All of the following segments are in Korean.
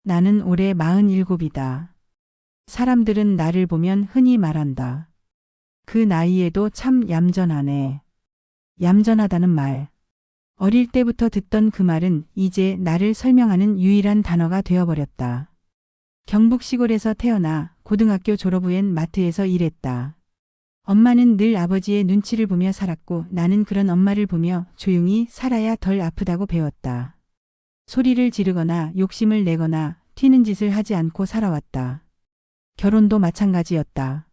나는 올해 47이다. 사람들은 나를 보면 흔히 말한다. 그 나이에도 참 얌전하네. 얌전하다는 말. 어릴 때부터 듣던 그 말은 이제 나를 설명하는 유일한 단어가 되어버렸다. 경북 시골에서 태어나 고등학교 졸업 후엔 마트에서 일했다. 엄마는 늘 아버지의 눈치를 보며 살았고 나는 그런 엄마를 보며 조용히 살아야 덜 아프다고 배웠다. 소리를 지르거나 욕심을 내거나 튀는 짓을 하지 않고 살아왔다. 결혼도 마찬가지였다.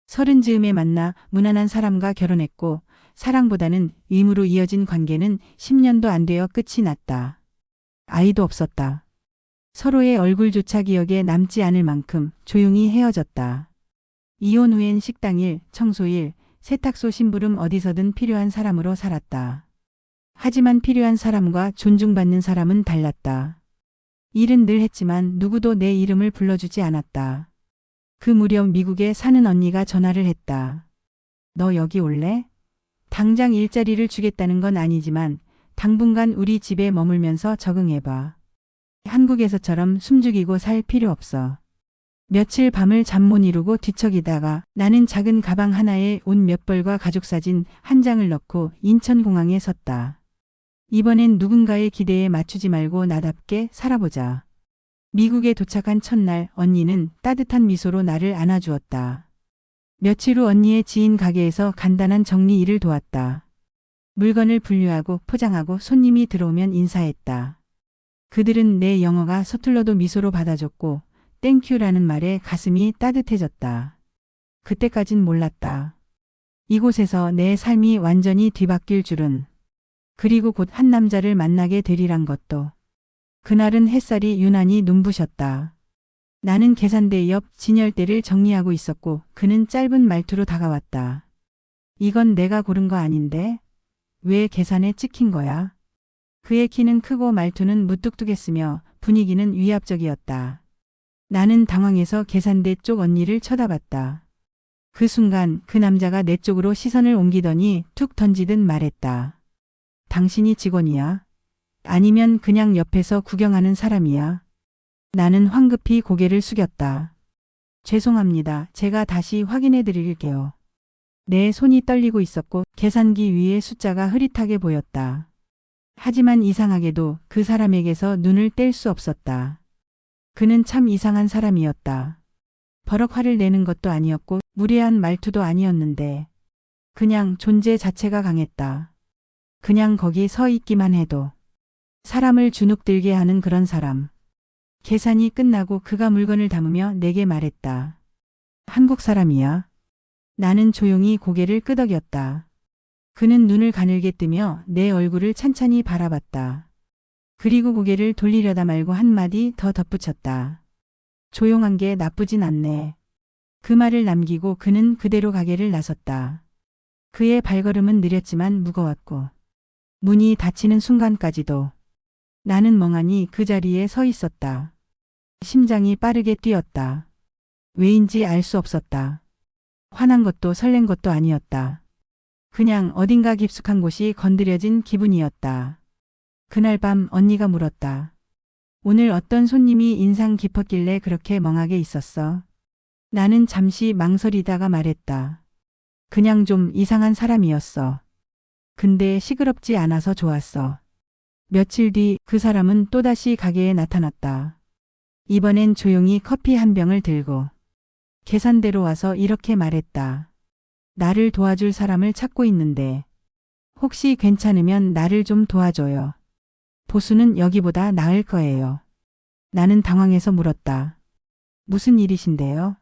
30즈음에 만나 무난한 사람과 결혼했고 사랑보다는 의무로 이어진 관계는 10년도 안 되어 끝이 났다. 아이도 없었다. 서로의 얼굴조차 기억에 남지 않을 만큼 조용히 헤어졌다. 이혼 후엔 식당일, 청소일, 세탁소 심부름 어디서든 필요한 사람으로 살았다. 하지만 필요한 사람과 존중받는 사람은 달랐다. 일은 늘 했지만 누구도 내 이름을 불러주지 않았다. 그 무렵 미국에 사는 언니가 전화를 했다. 너 여기 올래? 당장 일자리를 주겠다는 건 아니지만 당분간 우리 집에 머물면서 적응해봐. 한국에서처럼 숨죽이고 살 필요 없어. 며칠 밤을 잠 못 이루고 뒤척이다가 나는 작은 가방 하나에 옷 몇 벌과 가족사진 한 장을 넣고 인천공항에 섰다. 이번엔 누군가의 기대에 맞추지 말고 나답게 살아보자. 미국에 도착한 첫날 언니는 따뜻한 미소로 나를 안아주었다. 며칠 후 언니의 지인 가게에서 간단한 정리 일을 도왔다. 물건을 분류하고 포장하고 손님이 들어오면 인사했다. 그들은 내 영어가 서툴러도 미소로 받아줬고 땡큐라는 말에 가슴이 따뜻해졌다. 그때까진 몰랐다. 이곳에서 내 삶이 완전히 뒤바뀔 줄은. 그리고 곧 한 남자를 만나게 되리란 것도. 그날은 햇살이 유난히 눈부셨다. 나는 계산대 옆 진열대를 정리하고 있었고 그는 짧은 말투로 다가왔다. 이건 내가 고른 거 아닌데? 왜 계산에 찍힌 거야? 그의 키는 크고 말투는 무뚝뚝했으며 분위기는 위압적이었다. 나는 당황해서 계산대 쪽 언니를 쳐다봤다. 그 순간 그 남자가 내 쪽으로 시선을 옮기더니 툭 던지듯 말했다. 당신이 직원이야? 아니면 그냥 옆에서 구경하는 사람이야? 나는 황급히 고개를 숙였다. 죄송합니다. 제가 다시 확인해 드릴게요. 내 손이 떨리고 있었고 계산기 위에 숫자가 흐릿하게 보였다. 하지만 이상하게도 그 사람에게서 눈을 뗄 수 없었다. 그는 참 이상한 사람이었다. 버럭 화를 내는 것도 아니었고 무례한 말투도 아니었는데 그냥 존재 자체가 강했다. 그냥 거기 서 있기만 해도 사람을 주눅들게 하는 그런 사람. 계산이 끝나고 그가 물건을 담으며 내게 말했다. 한국 사람이야? 나는 조용히 고개를 끄덕였다. 그는 눈을 가늘게 뜨며 내 얼굴을 찬찬히 바라봤다. 그리고 고개를 돌리려다 말고 한마디 더 덧붙였다. 조용한 게 나쁘진 않네. 그 말을 남기고 그는 그대로 가게를 나섰다. 그의 발걸음은 느렸지만 무거웠고 문이 닫히는 순간까지도 나는 멍하니 그 자리에 서 있었다. 심장이 빠르게 뛰었다. 왜인지 알 수 없었다. 화난 것도 설렌 것도 아니었다. 그냥 어딘가 깊숙한 곳이 건드려진 기분이었다. 그날 밤 언니가 물었다. 오늘 어떤 손님이 인상 깊었길래 그렇게 멍하게 있었어? 나는 잠시 망설이다가 말했다. 그냥 좀 이상한 사람이었어. 근데 시끄럽지 않아서 좋았어. 며칠 뒤 그 사람은 또다시 가게에 나타났다. 이번엔 조용히 커피 한 병을 들고 계산대로 와서 이렇게 말했다. 나를 도와줄 사람을 찾고 있는데 혹시 괜찮으면 나를 좀 도와줘요. 보수는 여기보다 나을 거예요. 나는 당황해서 물었다. 무슨 일이신데요?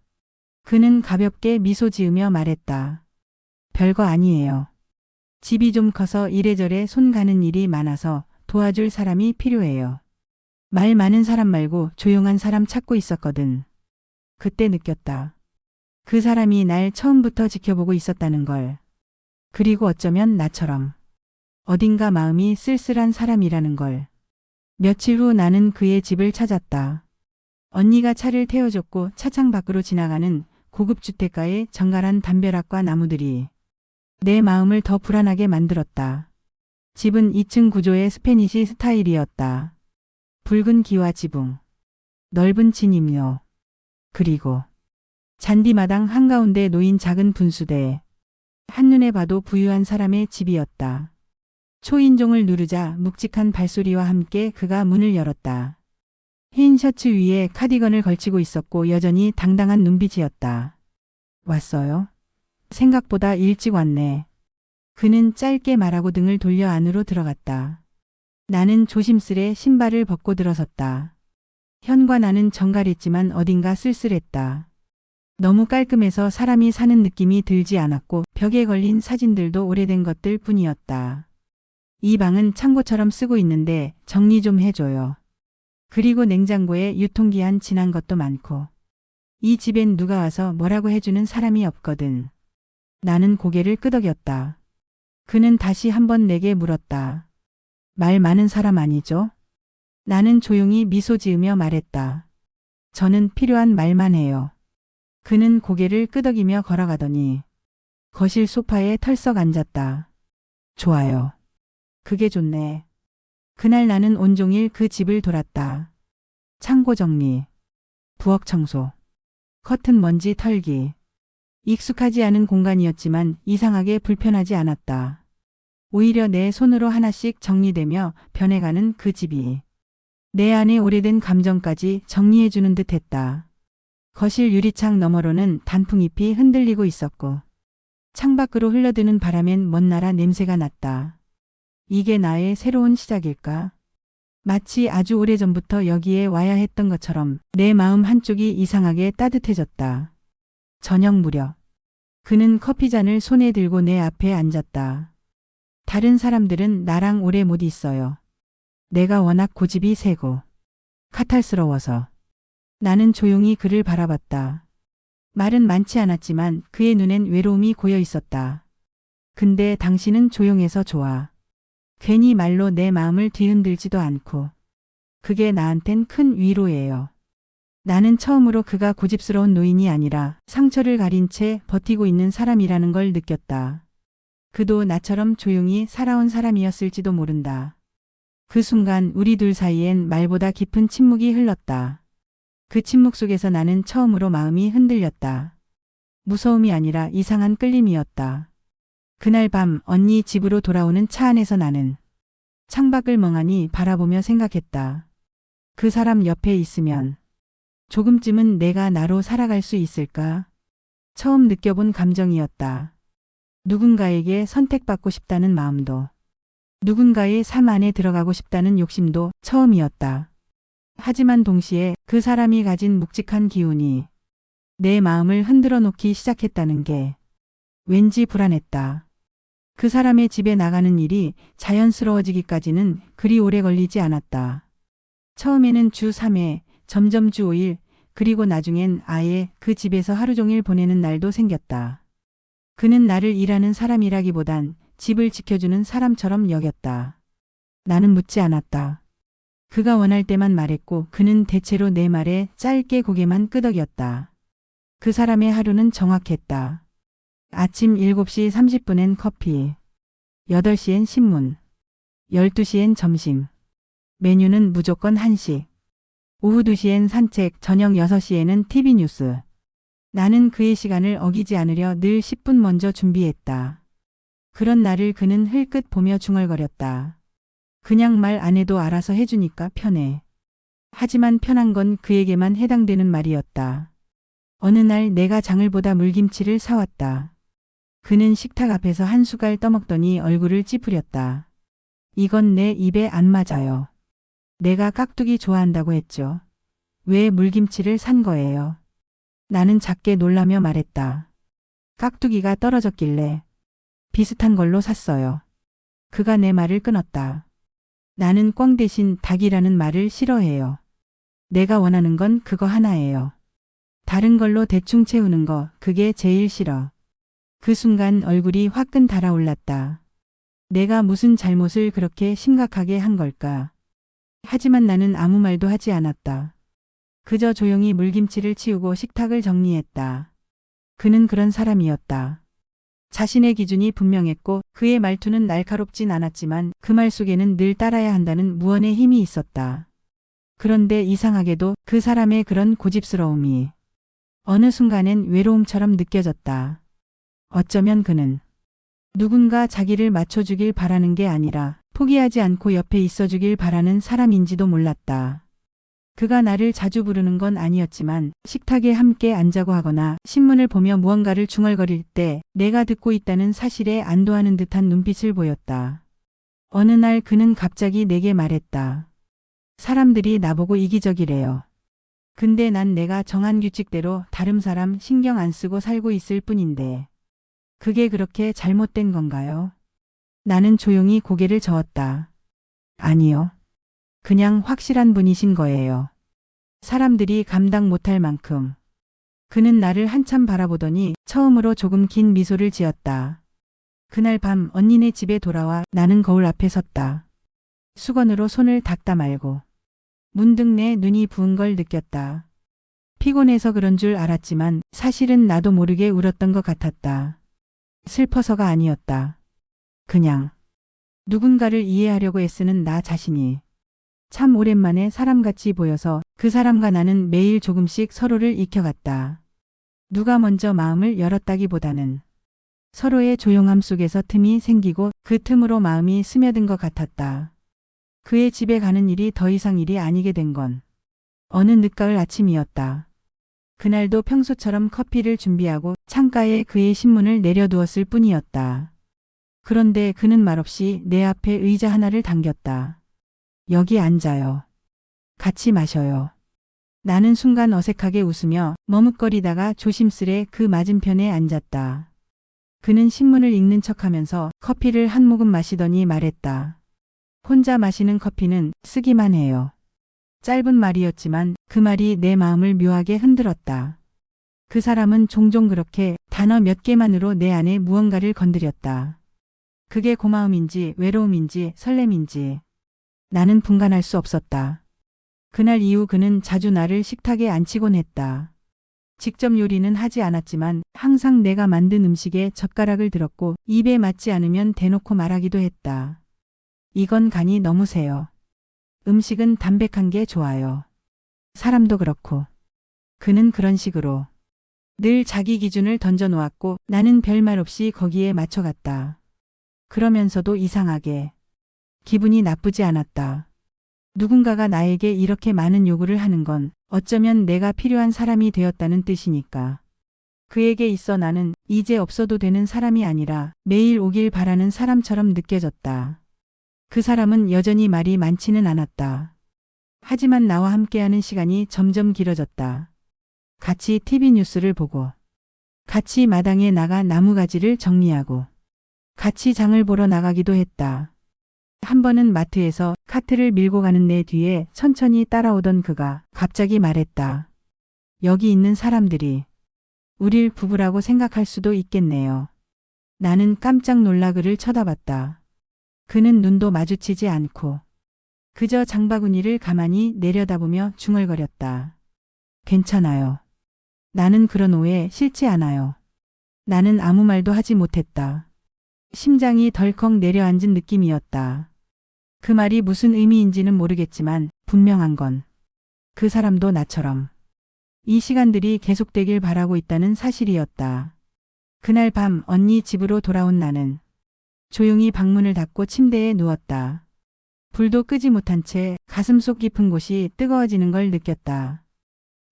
그는 가볍게 미소 지으며 말했다. 별거 아니에요. 집이 좀 커서 이래저래 손 가는 일이 많아서 도와줄 사람이 필요해요. 말 많은 사람 말고 조용한 사람 찾고 있었거든. 그때 느꼈다. 그 사람이 날 처음부터 지켜보고 있었다는 걸. 그리고 어쩌면 나처럼 어딘가 마음이 쓸쓸한 사람이라는 걸. 며칠 후 나는 그의 집을 찾았다. 언니가 차를 태워줬고 차창 밖으로 지나가는 고급 주택가의 정갈한 담벼락과 나무들이 내 마음을 더 불안하게 만들었다. 집은 2층 구조의 스페니시 스타일이었다. 붉은 기와 지붕, 넓은 진입로. 그리고 잔디마당 한가운데 놓인 작은 분수대. 한눈에 봐도 부유한 사람의 집이었다. 초인종을 누르자 묵직한 발소리와 함께 그가 문을 열었다. 흰 셔츠 위에 카디건을 걸치고 있었고 여전히 당당한 눈빛이었다. 왔어요? 생각보다 일찍 왔네. 그는 짧게 말하고 등을 돌려 안으로 들어갔다. 나는 조심스레 신발을 벗고 들어섰다. 현과 나는 정갈했지만 어딘가 쓸쓸했다. 너무 깔끔해서 사람이 사는 느낌이 들지 않았고 벽에 걸린 사진들도 오래된 것들 뿐이었다. 이 방은 창고처럼 쓰고 있는데 정리 좀 해줘요. 그리고 냉장고에 유통기한 지난 것도 많고. 이 집엔 누가 와서 뭐라고 해주는 사람이 없거든. 나는 고개를 끄덕였다. 그는 다시 한번 내게 물었다. 말 많은 사람 아니죠? 나는 조용히 미소 지으며 말했다. 저는 필요한 말만 해요. 그는 고개를 끄덕이며 걸어가더니 거실 소파에 털썩 앉았다. 좋아요. 그게 좋네. 그날 나는 온종일 그 집을 돌았다. 창고 정리, 부엌 청소, 커튼 먼지 털기. 익숙하지 않은 공간이었지만 이상하게 불편하지 않았다. 오히려 내 손으로 하나씩 정리되며 변해가는 그 집이 내 안의 오래된 감정까지 정리해주는 듯 했다. 거실 유리창 너머로는 단풍잎이 흔들리고 있었고 창밖으로 흘러드는 바람엔 먼 나라 냄새가 났다. 이게 나의 새로운 시작일까? 마치 아주 오래전부터 여기에 와야 했던 것처럼 내 마음 한쪽이 이상하게 따뜻해졌다. 저녁 무렵 그는 커피잔을 손에 들고 내 앞에 앉았다. 다른 사람들은 나랑 오래 못 있어요. 내가 워낙 고집이 세고 카탈스러워서. 나는 조용히 그를 바라봤다. 말은 많지 않았지만 그의 눈엔 외로움이 고여 있었다. 근데 당신은 조용해서 좋아. 괜히 말로 내 마음을 뒤흔들지도 않고. 그게 나한텐 큰 위로예요. 나는 처음으로 그가 고집스러운 노인이 아니라 상처를 가린 채 버티고 있는 사람이라는 걸 느꼈다. 그도 나처럼 조용히 살아온 사람이었을지도 모른다. 그 순간 우리 둘 사이엔 말보다 깊은 침묵이 흘렀다. 그 침묵 속에서 나는 처음으로 마음이 흔들렸다. 무서움이 아니라 이상한 끌림이었다. 그날 밤 언니 집으로 돌아오는 차 안에서 나는 창밖을 멍하니 바라보며 생각했다. 그 사람 옆에 있으면 조금쯤은 내가 나로 살아갈 수 있을까? 처음 느껴본 감정이었다. 누군가에게 선택받고 싶다는 마음도, 누군가의 삶 안에 들어가고 싶다는 욕심도 처음이었다. 하지만 동시에 그 사람이 가진 묵직한 기운이 내 마음을 흔들어 놓기 시작했다는 게 왠지 불안했다. 그 사람의 집에 나가는 일이 자연스러워지기까지는 그리 오래 걸리지 않았다. 처음에는 주 3회, 점점 주 5일, 그리고 나중엔 아예 그 집에서 하루 종일 보내는 날도 생겼다. 그는 나를 일하는 사람이라기보단 집을 지켜주는 사람처럼 여겼다. 나는 묻지 않았다. 그가 원할 때만 말했고 그는 대체로 내 말에 짧게 고개만 끄덕였다. 그 사람의 하루는 정확했다. 아침 7시 30분엔 커피, 8시엔 신문, 12시엔 점심. 메뉴는 무조건 한식. 오후 2시엔 산책, 저녁 6시에는 TV 뉴스. 나는 그의 시간을 어기지 않으려 늘 10분 먼저 준비했다. 그런 나를 그는 흘끗 보며 중얼거렸다. 그냥 말 안 해도 알아서 해주니까 편해. 하지만 편한 건 그에게만 해당되는 말이었다. 어느 날 내가 장을 보다 물김치를 사왔다. 그는 식탁 앞에서 한 숟갈 떠먹더니 얼굴을 찌푸렸다. 이건 내 입에 안 맞아요. 내가 깍두기 좋아한다고 했죠. 왜 물김치를 산 거예요? 나는 작게 놀라며 말했다. 깍두기가 떨어졌길래 비슷한 걸로 샀어요. 그가 내 말을 끊었다. 나는 꽝 대신 닭이라는 말을 싫어해요. 내가 원하는 건 그거 하나예요. 다른 걸로 대충 채우는 거, 그게 제일 싫어. 그 순간 얼굴이 화끈 달아올랐다. 내가 무슨 잘못을 그렇게 심각하게 한 걸까? 하지만 나는 아무 말도 하지 않았다. 그저 조용히 물김치를 치우고 식탁을 정리했다. 그는 그런 사람이었다. 자신의 기준이 분명했고 그의 말투는 날카롭진 않았지만 그 말 속에는 늘 따라야 한다는 무언의 힘이 있었다. 그런데 이상하게도 그 사람의 그런 고집스러움이 어느 순간엔 외로움처럼 느껴졌다. 어쩌면 그는 누군가 자기를 맞춰주길 바라는 게 아니라 포기하지 않고 옆에 있어주길 바라는 사람인지도 몰랐다. 그가 나를 자주 부르는 건 아니었지만 식탁에 함께 앉자고 하거나 신문을 보며 무언가를 중얼거릴 때 내가 듣고 있다는 사실에 안도하는 듯한 눈빛을 보였다. 어느 날 그는 갑자기 내게 말했다. 사람들이 나보고 이기적이래요. 근데 난 내가 정한 규칙대로 다른 사람 신경 안 쓰고 살고 있을 뿐인데 그게 그렇게 잘못된 건가요? 나는 조용히 고개를 저었다. 아니요. 그냥 확실한 분이신 거예요. 사람들이 감당 못할 만큼. 그는 나를 한참 바라보더니 처음으로 조금 긴 미소를 지었다. 그날 밤 언니네 집에 돌아와 나는 거울 앞에 섰다. 수건으로 손을 닦다 말고 문득 내 눈이 부은 걸 느꼈다. 피곤해서 그런 줄 알았지만 사실은 나도 모르게 울었던 것 같았다. 슬퍼서가 아니었다. 그냥 누군가를 이해하려고 애쓰는 나 자신이 참 오랜만에 사람같이 보여서 그 사람과 나는 매일 조금씩 서로를 익혀갔다. 누가 먼저 마음을 열었다기보다는 서로의 조용함 속에서 틈이 생기고 그 틈으로 마음이 스며든 것 같았다. 그의 집에 가는 일이 더 이상 일이 아니게 된 건 어느 늦가을 아침이었다. 그날도 평소처럼 커피를 준비하고 창가에 그의 신문을 내려두었을 뿐이었다. 그런데 그는 말없이 내 앞에 의자 하나를 당겼다. 여기 앉아요. 같이 마셔요. 나는 순간 어색하게 웃으며 머뭇거리다가 조심스레 그 맞은편에 앉았다. 그는 신문을 읽는 척하면서 커피를 한 모금 마시더니 말했다. 혼자 마시는 커피는 쓰기만 해요. 짧은 말이었지만 그 말이 내 마음을 묘하게 흔들었다. 그 사람은 종종 그렇게 단어 몇 개만으로 내 안에 무언가를 건드렸다. 그게 고마움인지 외로움인지 설렘인지 나는 분간할 수 없었다. 그날 이후 그는 자주 나를 식탁에 앉히곤 했다. 직접 요리는 하지 않았지만 항상 내가 만든 음식에 젓가락을 들었고 입에 맞지 않으면 대놓고 말하기도 했다. 이건 간이 너무 세요. 음식은 담백한 게 좋아요. 사람도 그렇고. 그는 그런 식으로 늘 자기 기준을 던져놓았고 나는 별말 없이 거기에 맞춰갔다. 그러면서도 이상하게 기분이 나쁘지 않았다. 누군가가 나에게 이렇게 많은 요구를 하는 건 어쩌면 내가 필요한 사람이 되었다는 뜻이니까. 그에게 있어 나는 이제 없어도 되는 사람이 아니라 매일 오길 바라는 사람처럼 느껴졌다. 그 사람은 여전히 말이 많지는 않았다. 하지만 나와 함께하는 시간이 점점 길어졌다. 같이 TV 뉴스를 보고, 같이 마당에 나가 나무가지를 정리하고, 같이 장을 보러 나가기도 했다. 한 번은 마트에서 카트를 밀고 가는 내 뒤에 천천히 따라오던 그가 갑자기 말했다. 여기 있는 사람들이 우릴 부부라고 생각할 수도 있겠네요. 나는 깜짝 놀라 그를 쳐다봤다. 그는 눈도 마주치지 않고 그저 장바구니를 가만히 내려다보며 중얼거렸다. 괜찮아요. 나는 그런 오해 싫지 않아요. 나는 아무 말도 하지 못했다. 심장이 덜컥 내려앉은 느낌이었다. 그 말이 무슨 의미인지는 모르겠지만 분명한 건 그 사람도 나처럼 이 시간들이 계속되길 바라고 있다는 사실이었다. 그날 밤 언니 집으로 돌아온 나는 조용히 방문을 닫고 침대에 누웠다. 불도 끄지 못한 채 가슴속 깊은 곳이 뜨거워지는 걸 느꼈다.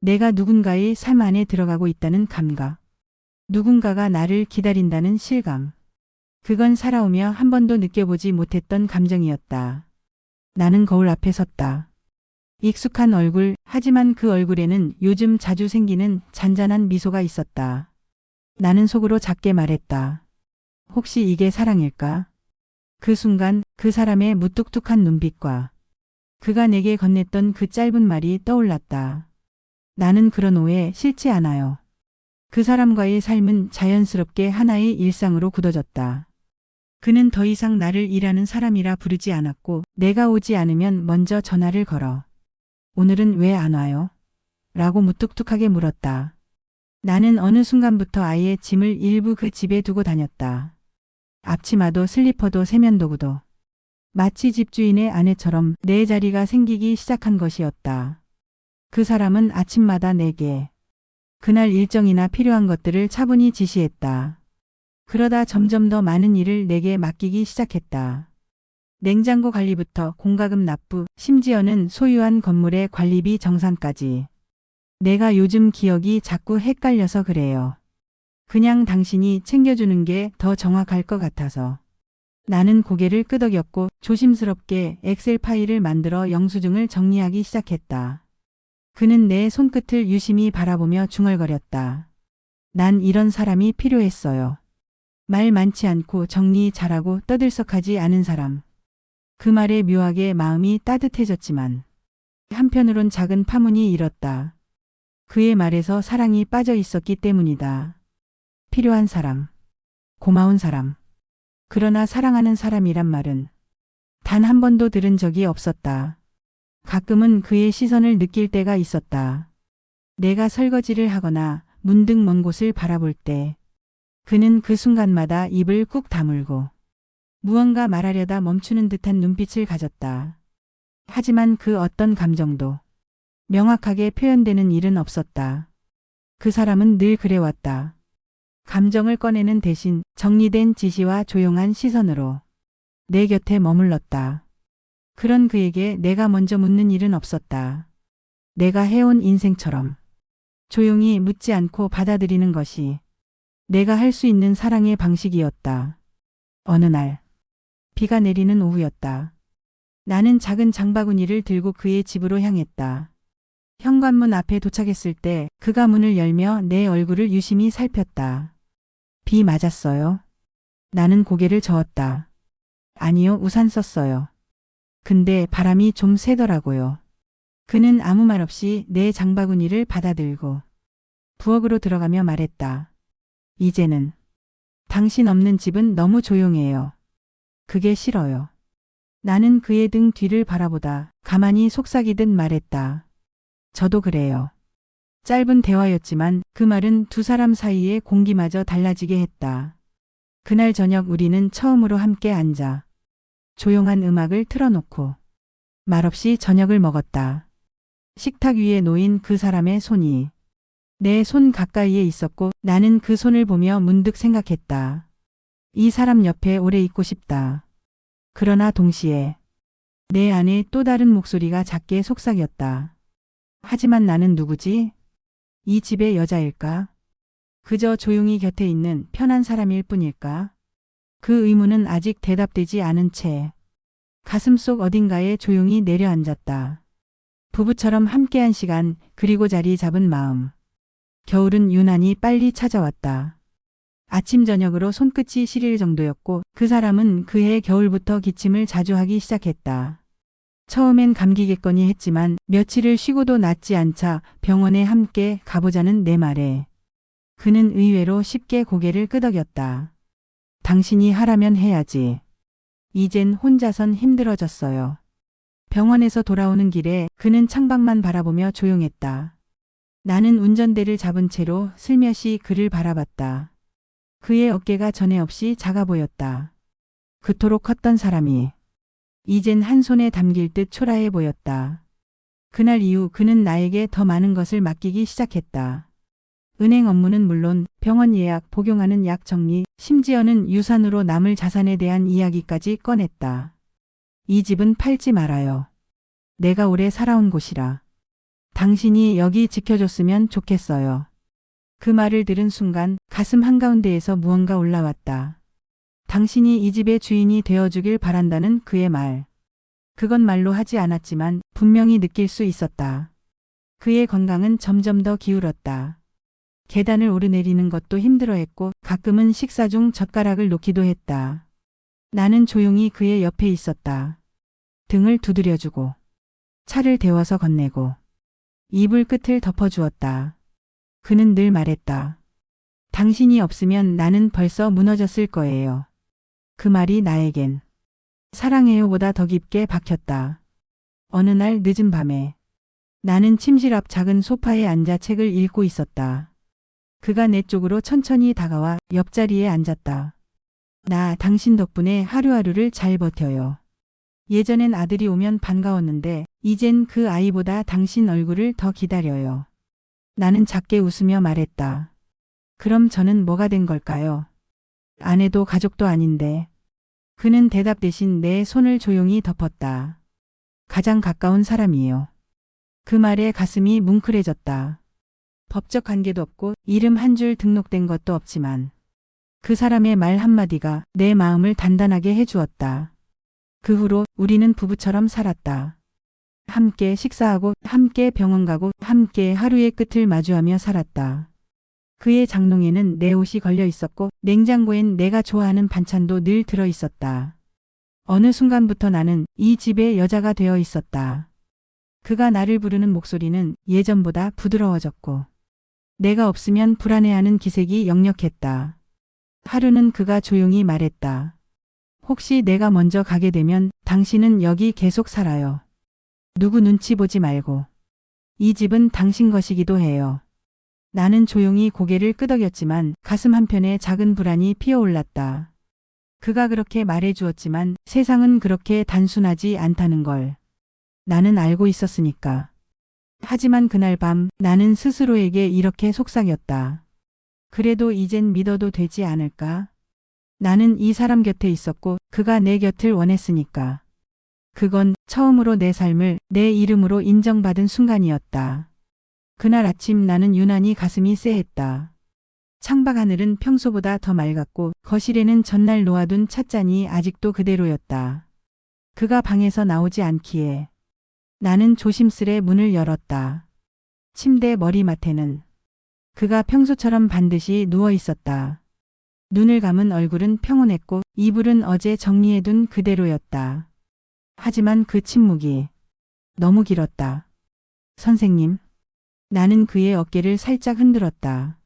내가 누군가의 삶 안에 들어가고 있다는 감각. 누군가가 나를 기다린다는 실감. 그건 살아오며 한 번도 느껴보지 못했던 감정이었다. 나는 거울 앞에 섰다. 익숙한 얼굴, 하지만 그 얼굴에는 요즘 자주 생기는 잔잔한 미소가 있었다. 나는 속으로 작게 말했다. 혹시 이게 사랑일까? 그 순간 그 사람의 무뚝뚝한 눈빛과 그가 내게 건넸던 그 짧은 말이 떠올랐다. 나는 그런 오해 싫지 않아요. 그 사람과의 삶은 자연스럽게 하나의 일상으로 굳어졌다. 그는 더 이상 나를 일하는 사람이라 부르지 않았고 내가 오지 않으면 먼저 전화를 걸어 오늘은 왜 안 와요? 라고 무뚝뚝하게 물었다. 나는 어느 순간부터 아이의 짐을 일부 그 집에 두고 다녔다. 앞치마도 슬리퍼도 세면도구도. 마치 집주인의 아내처럼 내 자리가 생기기 시작한 것이었다. 그 사람은 아침마다 내게 그날 일정이나 필요한 것들을 차분히 지시했다. 그러다 점점 더 많은 일을 내게 맡기기 시작했다. 냉장고 관리부터 공과금 납부, 심지어는 소유한 건물의 관리비 정산까지. 내가 요즘 기억이 자꾸 헷갈려서 그래요. 그냥 당신이 챙겨주는 게 더 정확할 것 같아서. 나는 고개를 끄덕였고 조심스럽게 엑셀 파일을 만들어 영수증을 정리하기 시작했다. 그는 내 손끝을 유심히 바라보며 중얼거렸다. 난 이런 사람이 필요했어요. 말 많지 않고 정리 잘하고 떠들썩하지 않은 사람. 그 말에 묘하게 마음이 따뜻해졌지만 한편으론 작은 파문이 일었다. 그의 말에서 사랑이 빠져 있었기 때문이다. 필요한 사람. 고마운 사람. 그러나 사랑하는 사람이란 말은 단 한 번도 들은 적이 없었다. 가끔은 그의 시선을 느낄 때가 있었다. 내가 설거지를 하거나 문득 먼 곳을 바라볼 때 그는 그 순간마다 입을 꾹 다물고 무언가 말하려다 멈추는 듯한 눈빛을 가졌다. 하지만 그 어떤 감정도 명확하게 표현되는 일은 없었다. 그 사람은 늘 그래왔다. 감정을 꺼내는 대신 정리된 지시와 조용한 시선으로 내 곁에 머물렀다. 그런 그에게 내가 먼저 묻는 일은 없었다. 내가 해온 인생처럼 조용히 묻지 않고 받아들이는 것이 내가 할 수 있는 사랑의 방식이었다. 어느 날 비가 내리는 오후였다. 나는 작은 장바구니를 들고 그의 집으로 향했다. 현관문 앞에 도착했을 때 그가 문을 열며 내 얼굴을 유심히 살폈다. 비 맞았어요? 나는 고개를 저었다. 아니요, 우산 썼어요. 근데 바람이 좀 세더라고요. 그는 아무 말 없이 내 장바구니를 받아들고 부엌으로 들어가며 말했다. 이제는 당신 없는 집은 너무 조용해요. 그게 싫어요. 나는 그의 등 뒤를 바라보다 가만히 속삭이듯 말했다. 저도 그래요. 짧은 대화였지만 그 말은 두 사람 사이의 공기마저 달라지게 했다. 그날 저녁 우리는 처음으로 함께 앉아 조용한 음악을 틀어놓고 말없이 저녁을 먹었다. 식탁 위에 놓인 그 사람의 손이 내 손 가까이에 있었고 나는 그 손을 보며 문득 생각했다. 이 사람 옆에 오래 있고 싶다. 그러나 동시에 내 안에 또 다른 목소리가 작게 속삭였다. 하지만 나는 누구지? 이 집의 여자일까? 그저 조용히 곁에 있는 편한 사람일 뿐일까? 그 의문은 아직 대답되지 않은 채 가슴속 어딘가에 조용히 내려앉았다. 부부처럼 함께한 시간 그리고 자리 잡은 마음. 겨울은 유난히 빨리 찾아왔다. 아침 저녁으로 손끝이 시릴 정도였고 그 사람은 그해 겨울부터 기침을 자주 하기 시작했다. 처음엔 감기겠거니 했지만 며칠을 쉬고도 낫지 않자 병원에 함께 가보자는 내 말에 그는 의외로 쉽게 고개를 끄덕였다. 당신이 하라면 해야지. 이젠 혼자선 힘들어졌어요. 병원에서 돌아오는 길에 그는 창밖만 바라보며 조용했다. 나는 운전대를 잡은 채로 슬며시 그를 바라봤다. 그의 어깨가 전에 없이 작아 보였다. 그토록 컸던 사람이 이젠 한 손에 담길 듯 초라해 보였다. 그날 이후 그는 나에게 더 많은 것을 맡기기 시작했다. 은행 업무는 물론 병원 예약, 복용하는 약 정리, 심지어는 유산으로 남을 자산에 대한 이야기까지 꺼냈다. 이 집은 팔지 말아요. 내가 오래 살아온 곳이라. 당신이 여기 지켜줬으면 좋겠어요. 그 말을 들은 순간 가슴 한가운데에서 무언가 올라왔다. 당신이 이 집의 주인이 되어주길 바란다는 그의 말. 그건 말로 하지 않았지만 분명히 느낄 수 있었다. 그의 건강은 점점 더 기울었다. 계단을 오르내리는 것도 힘들어했고 가끔은 식사 중 젓가락을 놓기도 했다. 나는 조용히 그의 옆에 있었다. 등을 두드려주고 차를 데워서 건네고 이불 끝을 덮어주었다. 그는 늘 말했다. 당신이 없으면 나는 벌써 무너졌을 거예요. 그 말이 나에겐 사랑해요보다 더 깊게 박혔다. 어느 날 늦은 밤에 나는 침실 앞 작은 소파에 앉아 책을 읽고 있었다. 그가 내 쪽으로 천천히 다가와 옆자리에 앉았다. 나 당신 덕분에 하루하루를 잘 버텨요. 예전엔 아들이 오면 반가웠는데 이젠 그 아이보다 당신 얼굴을 더 기다려요. 나는 작게 웃으며 말했다. 그럼 저는 뭐가 된 걸까요? 아내도 가족도 아닌데. 그는 대답 대신 내 손을 조용히 덮었다. 가장 가까운 사람이요. 그 말에 가슴이 뭉클해졌다. 법적 관계도 없고 이름 한 줄 등록된 것도 없지만 그 사람의 말 한마디가 내 마음을 단단하게 해주었다. 그 후로 우리는 부부처럼 살았다. 함께 식사하고 함께 병원 가고 함께 하루의 끝을 마주하며 살았다. 그의 장롱에는 내 옷이 걸려 있었고 냉장고엔 내가 좋아하는 반찬도 늘 들어 있었다. 어느 순간부터 나는 이 집의 여자가 되어 있었다. 그가 나를 부르는 목소리는 예전보다 부드러워졌고 내가 없으면 불안해하는 기색이 역력했다. 하루는 그가 조용히 말했다. 혹시 내가 먼저 가게 되면 당신은 여기 계속 살아요. 누구 눈치 보지 말고. 이 집은 당신 것이기도 해요. 나는 조용히 고개를 끄덕였지만 가슴 한편에 작은 불안이 피어올랐다. 그가 그렇게 말해주었지만 세상은 그렇게 단순하지 않다는 걸. 나는 알고 있었으니까. 하지만 그날 밤 나는 스스로에게 이렇게 속삭였다. 그래도 이젠 믿어도 되지 않을까? 나는 이 사람 곁에 있었고 그가 내 곁을 원했으니까. 그건 처음으로 내 삶을 내 이름으로 인정받은 순간이었다. 그날 아침 나는 유난히 가슴이 쎄했다. 창밖 하늘은 평소보다 더 맑았고 거실에는 전날 놓아둔 찻잔이 아직도 그대로였다. 그가 방에서 나오지 않기에 나는 조심스레 문을 열었다. 침대 머리맡에는 그가 평소처럼 반드시 누워 있었다. 눈을 감은 얼굴은 평온했고 이불은 어제 정리해둔 그대로였다. 하지만 그 침묵이 너무 길었다. 선생님. 나는 그의 어깨를 살짝 흔들었다.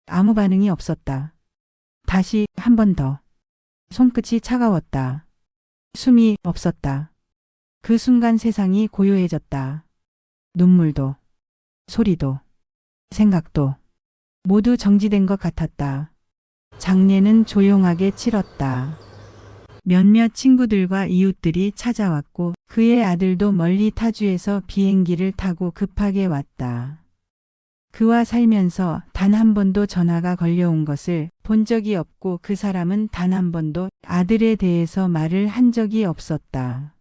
아무 반응이 없었다. 다시 한 번 더. 손끝이 차가웠다. 숨이 없었다. 그 순간 세상이 고요해졌다. 눈물도, 소리도, 생각도 모두 정지된 것 같았다. 장례는 조용하게 치렀다. 몇몇 친구들과 이웃들이 찾아왔고 그의 아들도 멀리 타주에서 비행기를 타고 급하게 왔다. 그와 살면서 단 한 번도 전화가 걸려온 것을 본 적이 없고 그 사람은 단 한 번도 아들에 대해서 말을 한 적이 없었다.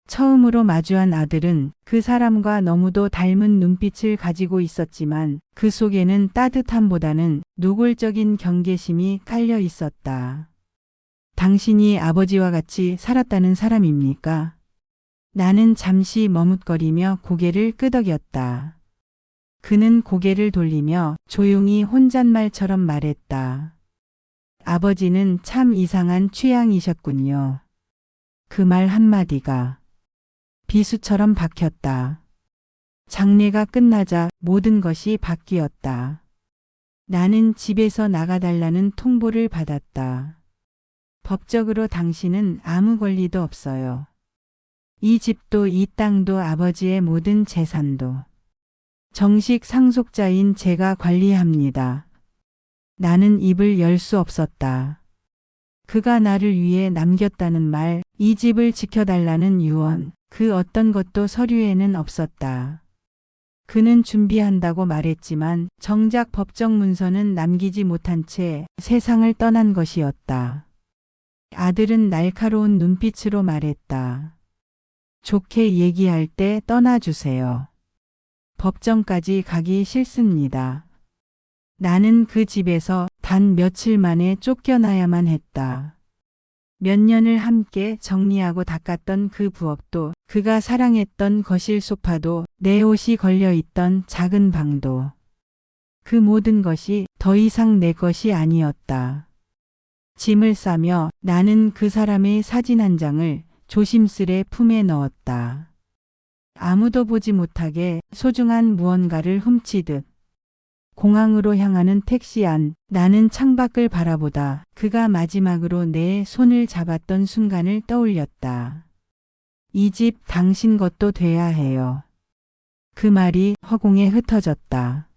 처음으로 마주한 아들은 그 사람과 너무도 닮은 눈빛을 가지고 있었지만 그 속에는 따뜻함보다는 노골적인 경계심이 깔려 있었다. 당신이 아버지와 같이 살았다는 사람입니까? 나는 잠시 머뭇거리며 고개를 끄덕였다. 그는 고개를 돌리며 조용히 혼잣말처럼 말했다. 아버지는 참 이상한 취향이셨군요. 그 말 한마디가 비수처럼 박혔다. 장례가 끝나자 모든 것이 바뀌었다. 나는 집에서 나가달라는 통보를 받았다. 법적으로 당신은 아무 권리도 없어요. 이 집도 이 땅도 아버지의 모든 재산도 정식 상속자인 제가 관리합니다. 나는 입을 열 수 없었다. 그가 나를 위해 남겼다는 말, 이 집을 지켜달라는 유언, 그 어떤 것도 서류에는 없었다. 그는 준비한다고 말했지만 정작 법정 문서는 남기지 못한 채 세상을 떠난 것이었다. 아들은 날카로운 눈빛으로 말했다. 좋게 얘기할 때 떠나주세요. 법정까지 가기 싫습니다. 나는 그 집에서 단 며칠 만에 쫓겨나야만 했다. 몇 년을 함께 정리하고 닦았던 그 부엌도, 그가 사랑했던 거실 소파도, 내 옷이 걸려있던 작은 방도. 그 모든 것이 더 이상 내 것이 아니었다. 짐을 싸며 나는 그 사람의 사진 한 장을 조심스레 품에 넣었다. 아무도 보지 못하게 소중한 무언가를 훔치듯. 공항으로 향하는 택시 안, 나는 창밖을 바라보다 그가 마지막으로 내 손을 잡았던 순간을 떠올렸다. 이 집 당신 것도 돼야 해요. 그 말이 허공에 흩어졌다.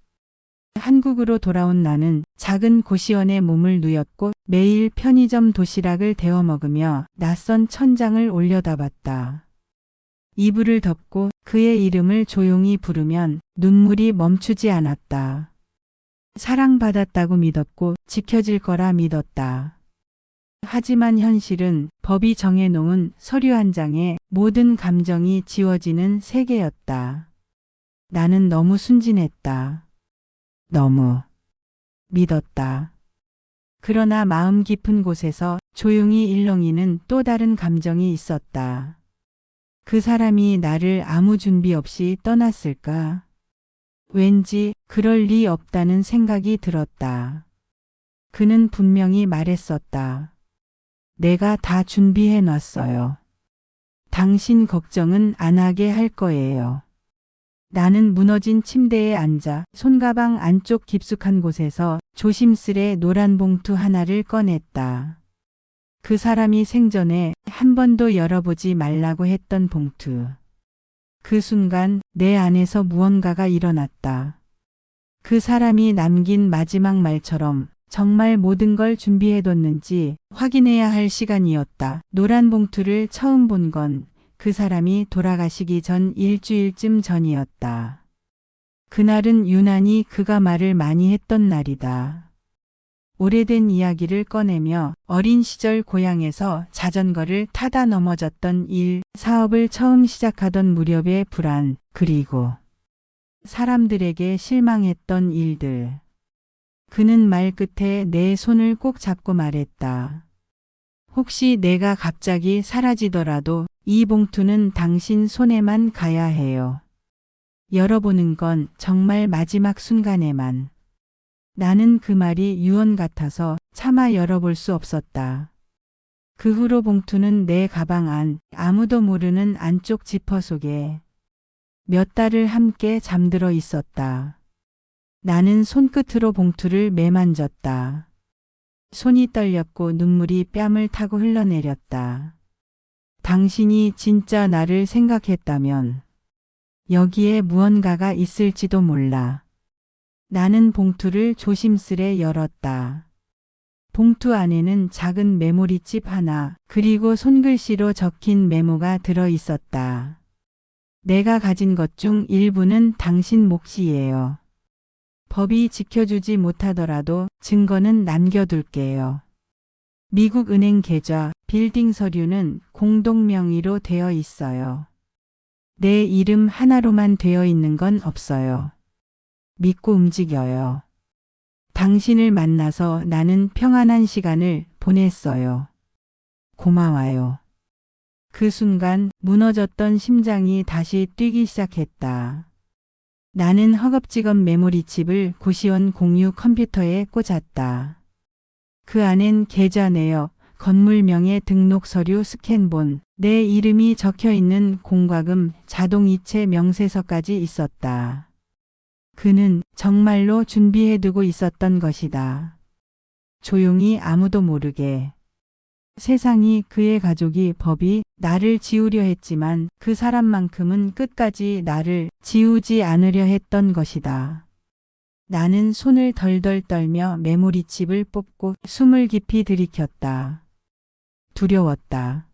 한국으로 돌아온 나는 작은 고시원에 몸을 누였고 매일 편의점 도시락을 데워 먹으며 낯선 천장을 올려다봤다. 이불을 덮고 그의 이름을 조용히 부르면 눈물이 멈추지 않았다. 사랑받았다고 믿었고 지켜질 거라 믿었다. 하지만 현실은 법이 정해놓은 서류 한 장에 모든 감정이 지워지는 세계였다. 나는 너무 순진했다. 너무 믿었다. 그러나 마음 깊은 곳에서 조용히 일렁이는 또 다른 감정이 있었다. 그 사람이 나를 아무 준비 없이 떠났을까? 왠지 그럴 리 없다는 생각이 들었다. 그는 분명히 말했었다. 내가 다 준비해 놨어요. 당신 걱정은 안 하게 할 거예요. 나는 무너진 침대에 앉아 손가방 안쪽 깊숙한 곳에서 조심스레 노란 봉투 하나를 꺼냈다. 그 사람이 생전에 한 번도 열어보지 말라고 했던 봉투. 그 순간 내 안에서 무언가가 일어났다. 그 사람이 남긴 마지막 말처럼 정말 모든 걸 준비해뒀는지 확인해야 할 시간이었다. 노란 봉투를 처음 본 건 그 사람이 돌아가시기 전 일주일쯤 전이었다. 그날은 유난히 그가 말을 많이 했던 날이다. 오래된 이야기를 꺼내며 어린 시절 고향에서 자전거를 타다 넘어졌던 일, 사업을 처음 시작하던 무렵의 불안, 그리고 사람들에게 실망했던 일들. 그는 말 끝에 내 손을 꼭 잡고 말했다. 혹시 내가 갑자기 사라지더라도 이 봉투는 당신 손에만 가야 해요. 열어보는 건 정말 마지막 순간에만. 나는 그 말이 유언 같아서 차마 열어볼 수 없었다. 그 후로 봉투는 내 가방 안, 아무도 모르는 안쪽 지퍼 속에 몇 달을 함께 잠들어 있었다. 나는 손끝으로 봉투를 매만졌다. 손이 떨렸고 눈물이 뺨을 타고 흘러내렸다. 당신이 진짜 나를 생각했다면 여기에 무언가가 있을지도 몰라. 나는 봉투를 조심스레 열었다. 봉투 안에는 작은 메모리칩 하나, 그리고 손글씨로 적힌 메모가 들어 있었다. 내가 가진 것 중 일부는 당신 몫이에요. 법이 지켜주지 못하더라도 증거는 남겨둘게요. 미국 은행 계좌, 빌딩 서류는 공동 명의로 되어 있어요. 내 이름 하나로만 되어 있는 건 없어요. 믿고 움직여요. 당신을 만나서 나는 평안한 시간을 보냈어요. 고마워요. 그 순간 무너졌던 심장이 다시 뛰기 시작했다. 나는 허겁지겁 메모리칩을 고시원 공유 컴퓨터에 꽂았다. 그 안엔 계좌 내역, 건물명의 등록 서류 스캔본, 내 이름이 적혀있는 공과금 자동이체 명세서까지 있었다. 그는 정말로 준비해두고 있었던 것이다. 조용히 아무도 모르게. 세상이 그의 가족이 법이 나를 지우려 했지만 그 사람만큼은 끝까지 나를 지우지 않으려 했던 것이다. 나는 손을 덜덜 떨며 메모리칩을 뽑고 숨을 깊이 들이켰다. 두려웠다.